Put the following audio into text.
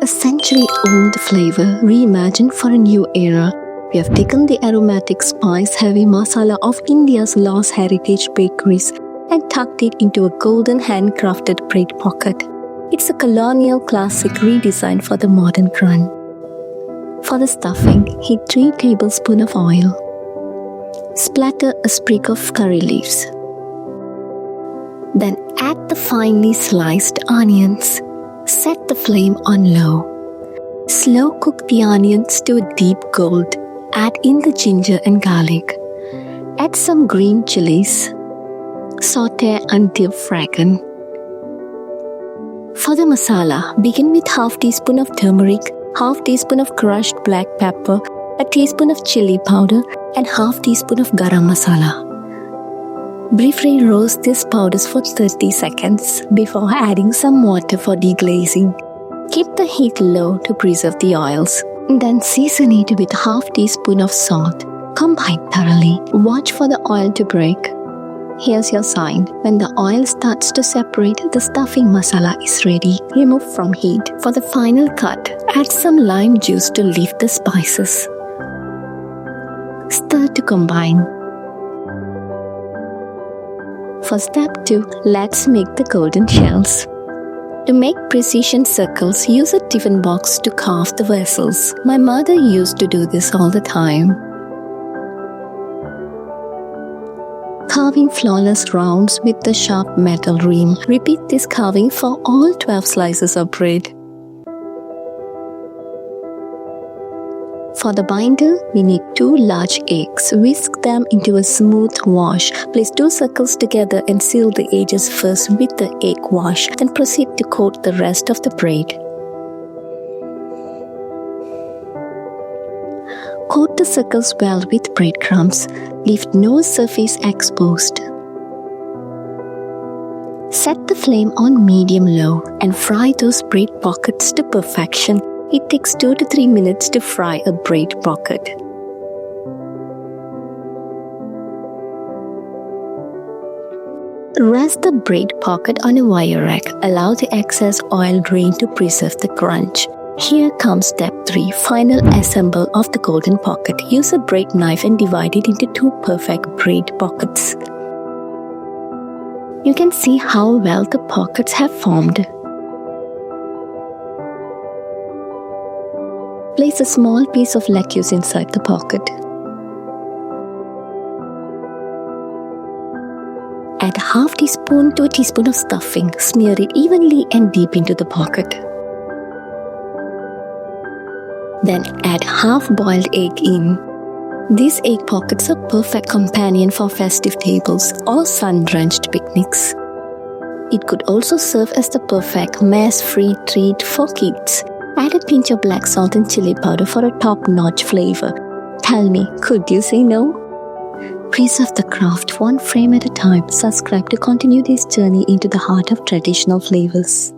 A century-old flavor reimagined for a new era. We have taken the aromatic spice-heavy masala of India's lost heritage bakeries and tucked it into a golden handcrafted bread pocket. It's a colonial classic redesigned for the modern crunch. For the stuffing, heat 3 tablespoons of oil. Splatter a sprig of curry leaves. Then add the finely sliced onions. Set the flame on low. Slow cook the onions to a deep gold. Add in the ginger and garlic. Add some green chilies. Saute until fragrant. For the masala, begin with half teaspoon of turmeric, half teaspoon of crushed black pepper, a teaspoon of chili powder, and half teaspoon of garam masala. Briefly roast these powders for 30 seconds before adding some water for deglazing. Keep the heat low to preserve the oils. Then season it with half teaspoon of salt. Combine thoroughly. Watch for the oil to break. Here's your sign. When the oil starts to separate, the stuffing masala is ready. Remove from heat. For the final cut, add some lime juice to lift the spices. Stir to combine. For step 2, let's make the golden shells. To make precision circles, use a tiffin box to carve the vessels. My mother used to do this all the time. Carving flawless rounds with the sharp metal ream. Repeat this carving for all 12 slices of bread. For the binder, we need 2 large eggs. Whisk them into a smooth wash. Place 2 circles together and seal the edges first with the egg wash. Then proceed to coat the rest of the bread. Coat the circles well with breadcrumbs. Leave no surface exposed. Set the flame on medium-low and fry those bread pockets to perfection. It takes 2 to 3 minutes to fry a bread pocket. Rest the bread pocket on a wire rack. Allow the excess oil drain to preserve the crunch. Here comes step 3, final assemble of the golden pocket. Use a bread knife and divide it into 2 perfect bread pockets. You can see how well the pockets have formed. Place a small piece of lettuce inside the pocket. Add half teaspoon to a teaspoon of stuffing. Smear it evenly and deep into the pocket. Then add half-boiled egg in. These egg pockets are perfect companion for festive tables or sun-drenched picnics. It could also serve as the perfect mess-free treat for kids. Add a pinch of black salt and chili powder for a top-notch flavor. Tell me, could you say no? Preserve the craft one frame at a time. Subscribe to continue this journey into the heart of traditional flavors.